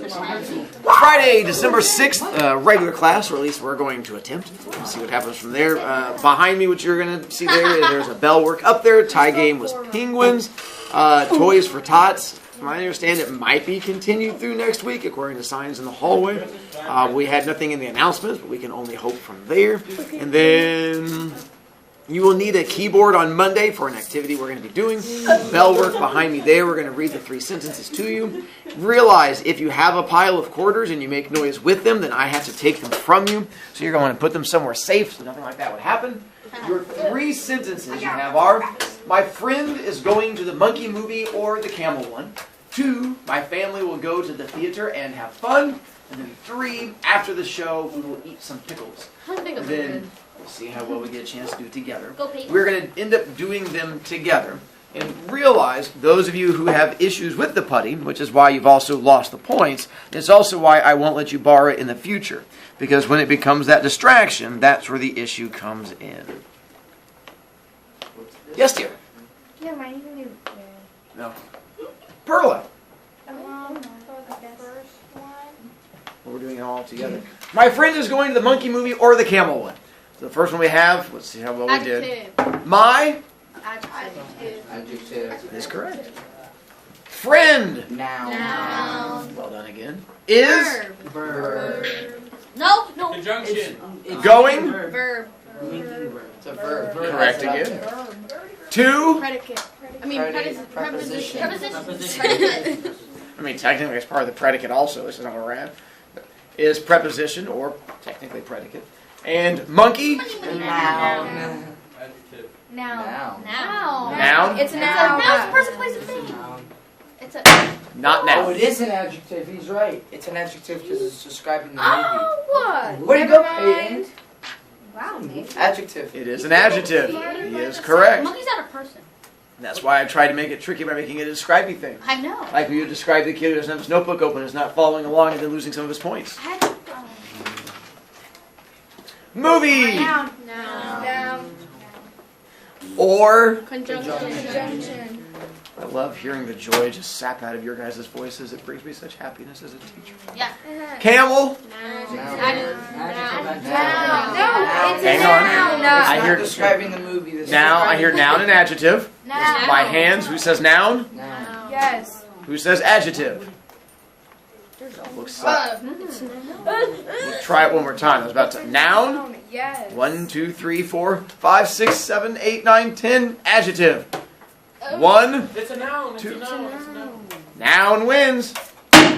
Friday, December 6th, regular class, or at least we're going to attempt. We'll see what happens from there. Behind me, what you're going to see there's a bell work up there. Tie game was penguins. Toys for tots. From what I understand, it might be continued through next week, according to signs in the hallway. We had nothing in the announcements, but we can only hope from there. And then you will need a keyboard on Monday for an activity we're going to be doing. Bell work behind me there. We're going to read the 3 sentences to you. Realize if you have a pile of quarters and you make noise with them, then I have to take them from you. So you're going to put them somewhere safe so nothing like that would happen. Your 3 sentences you have are, my friend is going to the monkey movie or the camel one. 2, my family will go to the theater and have fun. And then 3, after the show, we will eat some pickles. And then we'll see how well we get a chance to do it together. We're going to end up doing them together. And realize, those of you who have issues with the putty, which is why you've also lost the points, it's also why I won't let you borrow it in the future. Because when it becomes that distraction, that's where the issue comes in. Yes, dear? Yeah, mine is No. Perla. the first one. We're doing it all together. My friend is going to the monkey movie or the camel one. So the first one we have, let's see how well we did. My Adjective. is correct. Friend. Noun. Well done again. Is Verb. No. Conjunction. It's Going. Verb. It's a verb. Correct again. To. Predicate. I mean, Preposition. preposition. I mean, technically it's part of the predicate also. This is not where we're at. Is preposition or technically predicate. And monkey. Noun. Adjective. Noun. Noun. It's a noun. Noun is a person, place, and thing. Noun. It's a. Not Oh, now. it is an adjective. He's right. It's an adjective because it's describing the movie. Oh, what? Way to go, Peyton. Wow, Nathan. Adjective. It is an adjective. He is correct. Monkey's not a person. That's why I tried to make it tricky by making it a describing thing. I know. Like when you describe the kid who doesn't have his notebook open, is not following along, and then losing some of his points. Movie. Noun. Noun. Or. Conjunction. I love hearing the joy just sap out of your guys' voices. It brings me such happiness as a teacher. Yeah. Camel. Noun. Hang on. I hear describing the movie. This now. I hear noun and adjective. Noun. By hands. Who says noun? Noun. Yes. Who says adjective? Looks like. We'll try it one more time. I was about to. Noun. Yes. 1, 2, 3, 4, 5, 6, 7, 8, 9, 10. Adjective. 1. It's a noun. Two. It's a noun. It's a noun. Noun wins.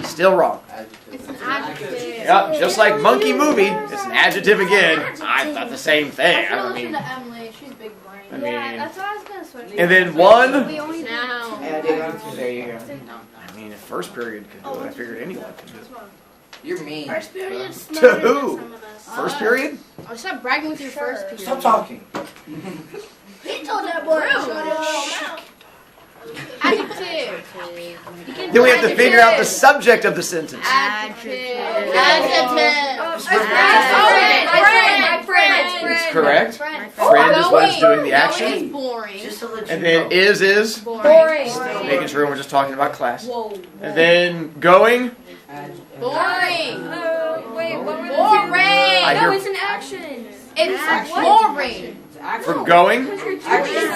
Still wrong. Adjective. It's an adjective. Yep, just like monkey movie, it's an adjective again. I thought the same thing. I mean, Emily. She's big brain. I Yeah, mean, that's what I was gonna switch. and then 1. We only Noun. Adjective. There you go. I mean, if first period could do it, I figured anyone could do it. You're mean. First period To smarter who? than some of us. First period? Oh, stop bragging with your first period. Stop talking. He told that boy. Adjective. Then we have to figure out the subject of the sentence. Adjective. My friend. It's correct. Friend. Friend is what's doing the Going action. is boring. Just to let you And then know. is Boring. making sure we're just talking about class. Whoa. And then going. Adjective. Boring. Wait, what were Boring. I No, hear it's an action. It's boring. from going. Action.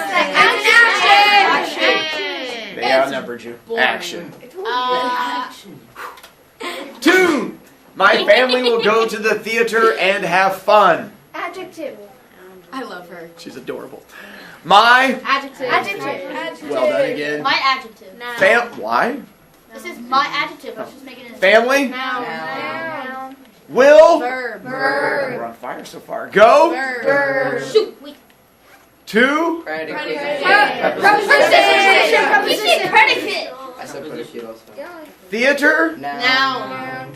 They outnumbered you. Boring. Action. Action. 2. My family will go to the theater and have fun. Adjective. I love her. She's adorable. My. Adjective. Adjective. Well done again. My adjective. Why? This is my adjective. Let's just make it a Family. noun. Noun. Will. Verb. We're on fire so far. Go. Verb. Shoot. Wait. To. Predicate. Preposition. You said predicate. I said predicate also. Theater. Noun.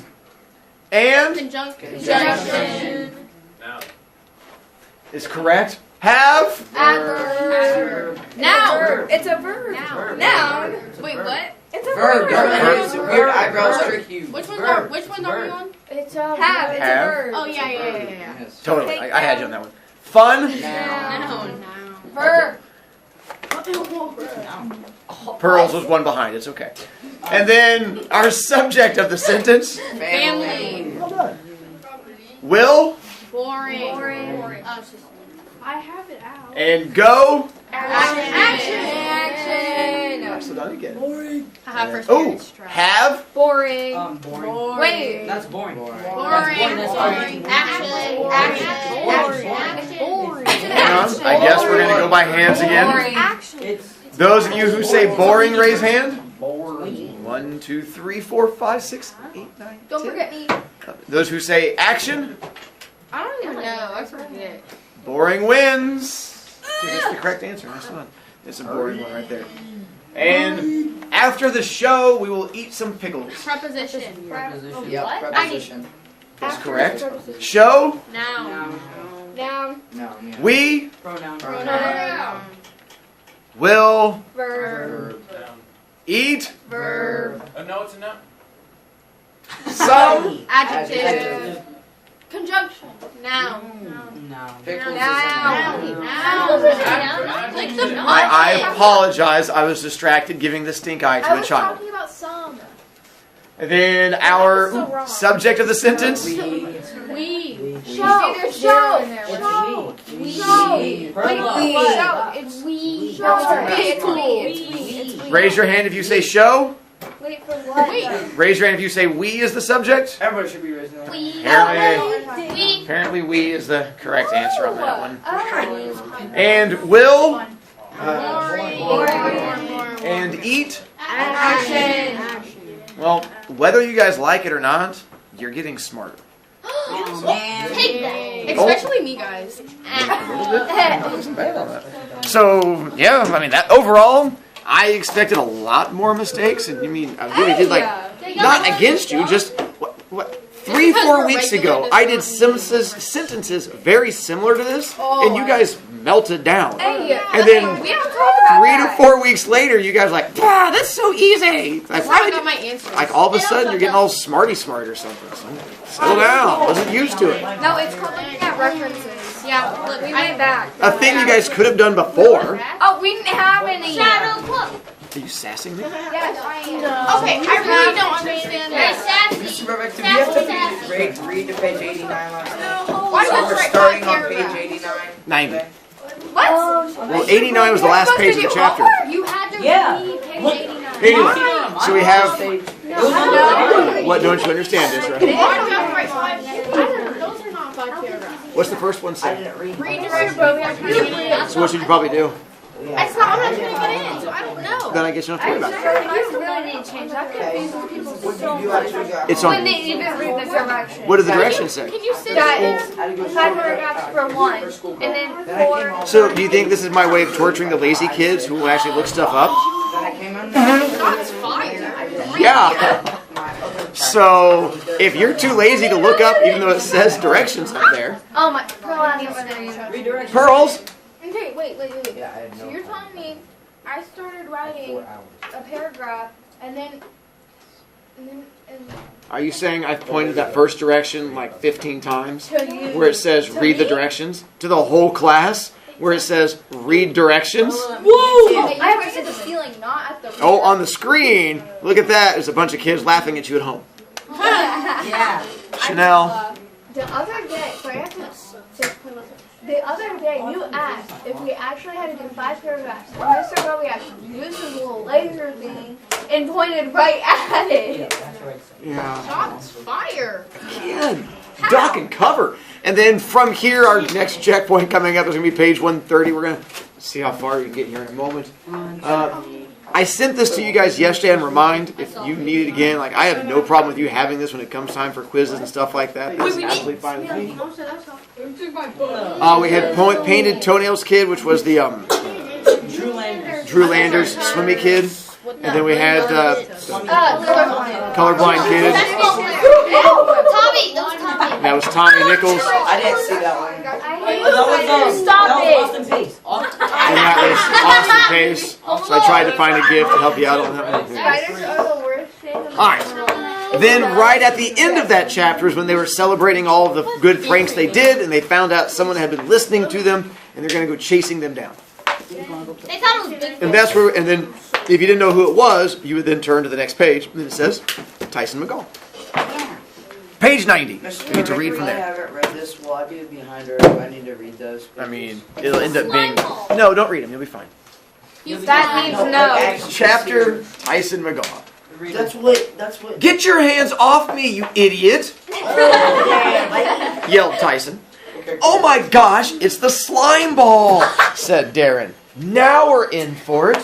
And. Conjunction. Noun. Is correct. Have. Adverb. Noun. It's a verb. Noun. Wait, what? It's a Verb. verb. Don't let his weird eyebrows trick you. Which ones are we on? It's a have. It's a Have. verb. Oh yeah. Yes. Totally. I had you on that one. Fun. Noun. Noun. Verb. Pearls was one behind. It's okay. And then our subject of the sentence, Family. will Boring. I have it out. and go. Action. So done again. I have first Oh, period strike. have. Boring. Boring. Wait. That's boring. Boring. That's Boring. Action. Hang on. I guess we're going to go by hands again. Action. It's Those of you who say boring, raise hand. boring. 1, 2, 3, 4, 5, 6, 8, 9, Don't 10. forget me. Those who say action, I don't even know. I forget. boring wins. That's the correct answer. Nice one. It's a boring one right there. And after the show, we will eat some pickles. Preposition. Preposition. Yep, What? preposition. That's correct. Show, Noun. Noun. No, yeah. we Pronoun. Pronoun. will Verb. Noun. eat Verb. No, it's a noun. some. Adjective. Conjunction. Noun. No. Like the I apologize. I was distracted giving the stink eye to a child. talking about some. And then our subject of the sentence. We. Show. It's we. Raise your hand if you say show. Wait for what? Raise your hand if you say we is the subject. Everybody should be raising their hand. Apparently we is the correct answer on that one. Oh. And will Boring. and eat. Action. Well, whether you guys like it or not, you're getting smarter. Take that. Especially me, guys. So, yeah, I mean, that overall, I expected a lot more mistakes. And you mean, I really did, like, not against you, just, what 3-4 weeks ago, I did sentences very similar to this, and you guys melted down. And then We haven't talked about 3 to 4 weeks later, you guys are like, "Ah, that's so easy." Like, That's why how I did got you, my answer. like all of a sudden, you're getting all smarty smart or something. So, settle down. Wasn't used to it. No, it's called looking at references. Yeah, look, We went back. A thing you guys could have done before. Oh, we didn't have any. Shadow club. Are you sassing me? Yes, I am. Okay, I really don't understand that. Mr. Brovicast, do we have to read to page 89 last night? Why So don't we're you write starting five on page paragraphs? 89. 90. Okay. What? Well, 89 was the last page of the chapter. You had to Yeah. read page 89. Anyway, so we have. No. What don't you understand, Ezra? Why do you have to write five paragraphs? Those are not five paragraphs. What's the first one I say? didn't read. Redirect vocabulary. So what should you probably do? That's not what I'm going to get in, so I don't know. Then I guess you don't have to worry about it. You really need to change that. Confuses people What so did you much. actually got? It's When on. they even read the directions. What does the directions say? Can you sit That down? is 5 paragraphs for one, and then 4. So do you think this is my way of torturing the lazy kids who will actually look stuff up? Then I came in. That's fire. Yeah. So if you're too lazy to look up, even though it says directions up there, Oh my. Pearl, Redirect. pearls. Okay, wait. Yeah, I had So no. you're telling me I started writing 4 hours. a paragraph, and then Are you saying I've pointed that first direction like 15 times? to you. Where it says read the directions? To the whole class? Where it says read directions? Whoa! I have to the ceiling, not at the. Oh, on the screen, look at that. There's a bunch of kids laughing at you at home. Yeah. Chanel. The other day, so I have to. The other day, you asked if we actually had to do 5 paragraphs. And Mr. Brovicast used his little laser thing and pointed right at it. Yeah. Shots fire. Again. Duck and cover. And then from here, our next checkpoint coming up is going to be page 130. We're going to see how far we can get here in a moment. I sent this to you guys yesterday and remind if you need it again. Like, I have no problem with you having this when it comes time for quizzes and stuff like that. That's absolutely fine with me. We had Painted Toenails Kid, which was the Drew Landers Swimmy Kid. And then we had Colorblind Kid. Tommy, that was Tommy. That was Tommy Nichols. I didn't see that one. Stop it! And that was Austin Pace. So I tried to find a gift to help you out on that one. Spiders are the worst thing. Alright. Then right at the end of that chapter is when they were celebrating all of the good pranks they did, and they found out someone had been listening to them, and they're going to go chasing them down. They thought it was Bigfoot. And that's where, and then if you didn't know who it was, you would then turn to the next page, and it says Tyson McGall. Page 90. You need to read from I there. haven't read this. Will I be behind her? I need to read those. I mean, it'll end up being... No, don't read them. You'll be fine. That means no. Chapter Tyson McGall. That's what. Get your hands off me, you idiot! Yelled Tyson. Oh my gosh, it's the slime ball, said Darren. Now we're in for it.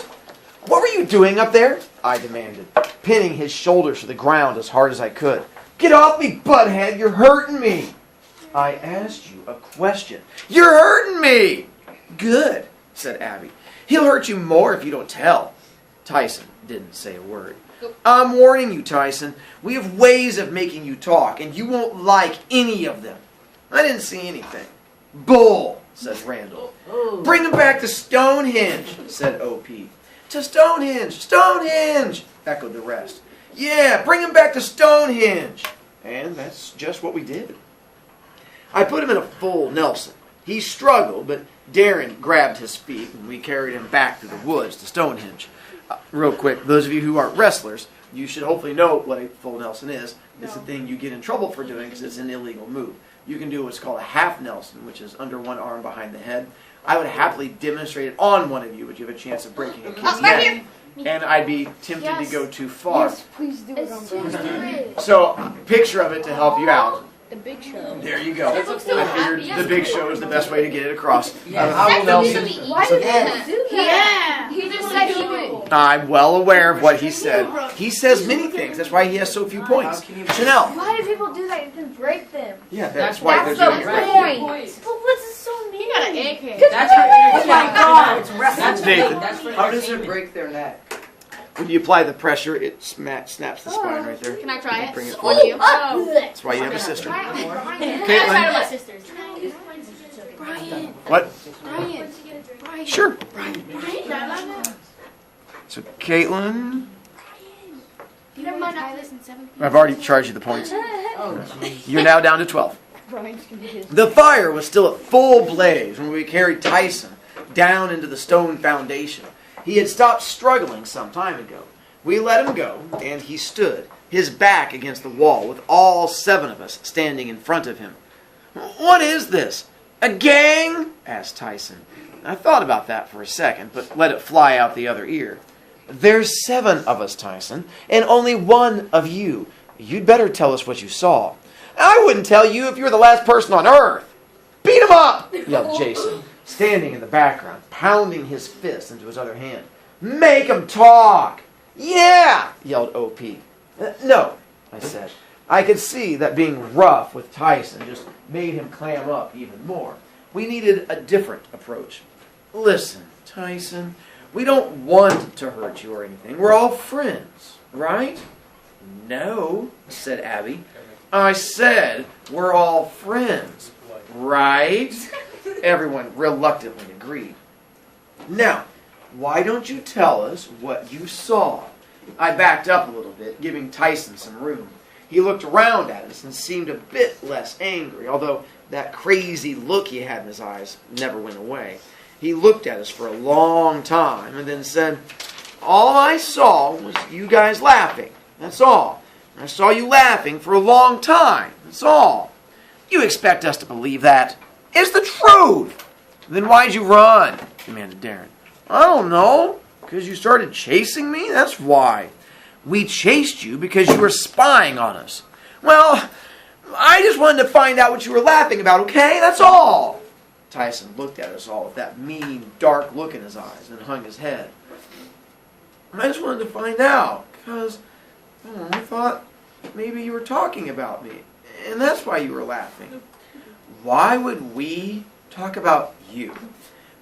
What were you doing up there? I demanded, pinning his shoulders to the ground as hard as I could. Get off me, butthead, you're hurting me. I asked you a question. You're hurting me! Good, said Abby. He'll hurt you more if you don't tell. Tyson didn't say a word. I'm warning you, Tyson. We have ways of making you talk, and you won't like any of them. I didn't see anything. Bull, said Randall. Bring him back to Stonehenge, said O.P. To Stonehenge, Stonehenge, echoed the rest. Yeah, bring him back to Stonehenge. And that's just what we did. I put him in a full Nelson. He struggled, but Darren grabbed his feet, and we carried him back through the woods to Stonehenge. Real quick, those of you who aren't wrestlers, you should hopefully know what a full Nelson is. It's a thing you get in trouble for doing because it's an illegal move. You can do what's called a half Nelson, which is under one arm behind the head. I would happily demonstrate it on one of you, but you have a chance of breaking a kid's neck. And I'd be tempted to go too far. Yes, please do it on camera. So, picture of it to help you out. The Big Show. There you go. I figured the Big Show is the best way to get it across. How Nelson? Why did he do that? Yeah. He just said he would. I'm well aware of what he said. He says many things. That's why he has so few points. Chanel. Why do people do that? You can break them. Yeah, that's why That's they're the doing it. point. But what's is so mean? He got an AK. That's how Oh my God. That's Nathan. How does it break their neck? When you apply the pressure, it snaps the spine right there. Can I try it? Bring it On forward. you? Oh. That's why you have a sister. I tried it Caitlin. with my sisters. What? Brian. Sure. Brian. So, Caitlin. You never mind after this in 7th. I've already charged you the points. Oh, geez. You're now down to 12. The fire was still at full blaze when we carried Tyson down into the stone foundation. He had stopped struggling some time ago. We let him go, and he stood, his back against the wall, with all 7 of us standing in front of him. What is this? A gang? Asked Tyson. I thought about that for a second, but let it fly out the other ear. There's 7 of us, Tyson, and only 1 of you. You'd better tell us what you saw. I wouldn't tell you if you were the last person on Earth. Beat him up, yelled Jason, standing in the background, pounding his fist into his other hand. Make him talk. Yeah, yelled O.P. No, I said. I could see that being rough with Tyson just made him clam up even more. We needed a different approach. Listen, Tyson, we don't want to hurt you or anything. We're all friends, right? No, said Abby. I said we're all friends, right? Everyone reluctantly agreed. Now, why don't you tell us what you saw? I backed up a little bit, giving Tyson some room. He looked around at us and seemed a bit less angry, although that crazy look he had in his eyes never went away. He looked at us for a long time and then said, all I saw was you guys laughing. That's all. I saw you laughing for a long time. That's all. You expect us to believe that? It's the truth. Then why'd you run? Demanded Darren. I don't know. Because you started chasing me? That's why. We chased you because you were spying on us. Well, I just wanted to find out what you were laughing about, okay? That's all. Tyson looked at us all with that mean, dark look in his eyes and hung his head. I just wanted to find out because I thought maybe you were talking about me, and that's why you were laughing. Why would we talk about you?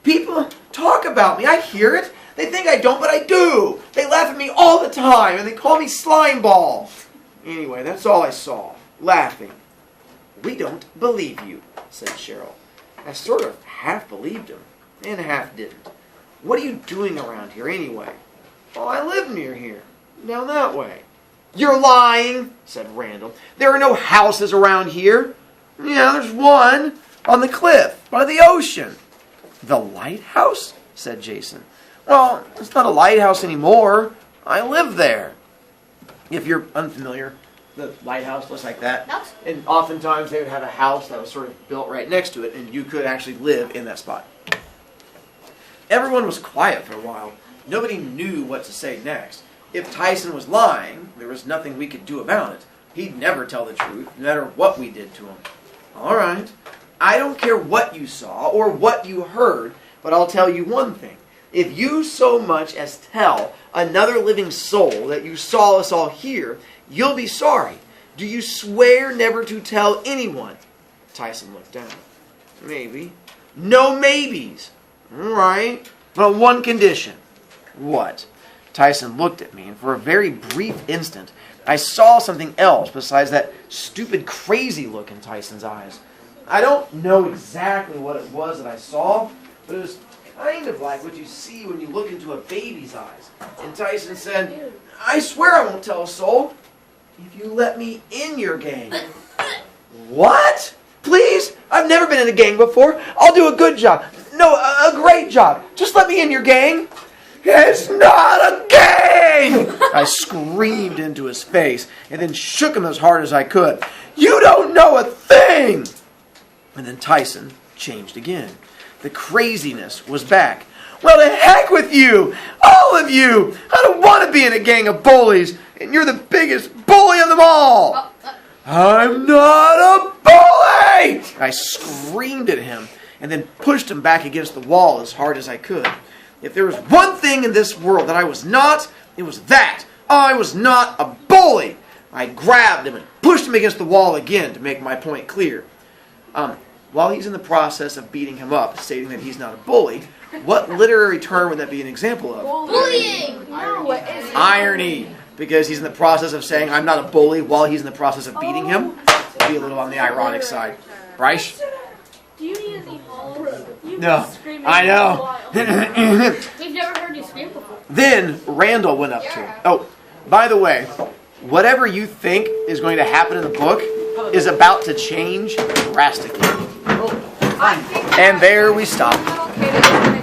People talk about me. I hear it. They think I don't, but I do. They laugh at me all the time, and they call me slime ball. Anyway, that's all I saw. Laughing. We don't believe you, said Cheryl. I sort of half believed him, and half didn't. What are you doing around here anyway? Well, I live near here, down that way. You're lying, said Randall. There are no houses around here. Yeah, there's one on the cliff by the ocean. The lighthouse? Said Jason. Well, it's not a lighthouse anymore. I live there. If you're unfamiliar, the lighthouse looks like that. And oftentimes they would have a house that was sort of built right next to it, and you could actually live in that spot. Everyone was quiet for a while. Nobody knew what to say next. If Tyson was lying, there was nothing we could do about it. He'd never tell the truth, no matter what we did to him. All right, I don't care what you saw or what you heard, but I'll tell you one thing. If you so much as tell another living soul that you saw us all here, you'll be sorry. Do you swear never to tell anyone? Tyson looked down. Maybe. No maybes. All right, but on one condition. What? Tyson looked at me, and for a very brief instant, I saw something else besides that stupid, crazy look in Tyson's eyes. I don't know exactly what it was that I saw, but it was kind of like what you see when you look into a baby's eyes. And Tyson said, I swear I won't tell a soul if you let me in your gang. What? Please? I've never been in a gang before. I'll do a good job. No, a great job. Just let me in your gang. It's not a gang! I screamed into his face and then shook him as hard as I could. You don't know a thing! And then Tyson changed again. The craziness was back. Well, to heck with you! All of you! I don't want to be in a gang of bullies, and you're the biggest bully of them all! I'm not a bully! I screamed at him and then pushed him back against the wall as hard as I could. If there was one thing in this world that I was not, it was that. I was not a bully. I grabbed him and pushed him against the wall again to make my point clear. While he's in the process of beating him up, stating that he's not a bully, what literary term would that be an example of? Bullying! No, it isn't. Irony. Because he's in the process of saying, I'm not a bully, while he's in the process of beating him. It'd be a little on the ironic side. Bryce? Do you need any balls? No. I know. We've never heard you scream before. Then Randall went up to him. Oh, by the way, whatever you think is going to happen in the book is about to change drastically. And there we stop. Okay,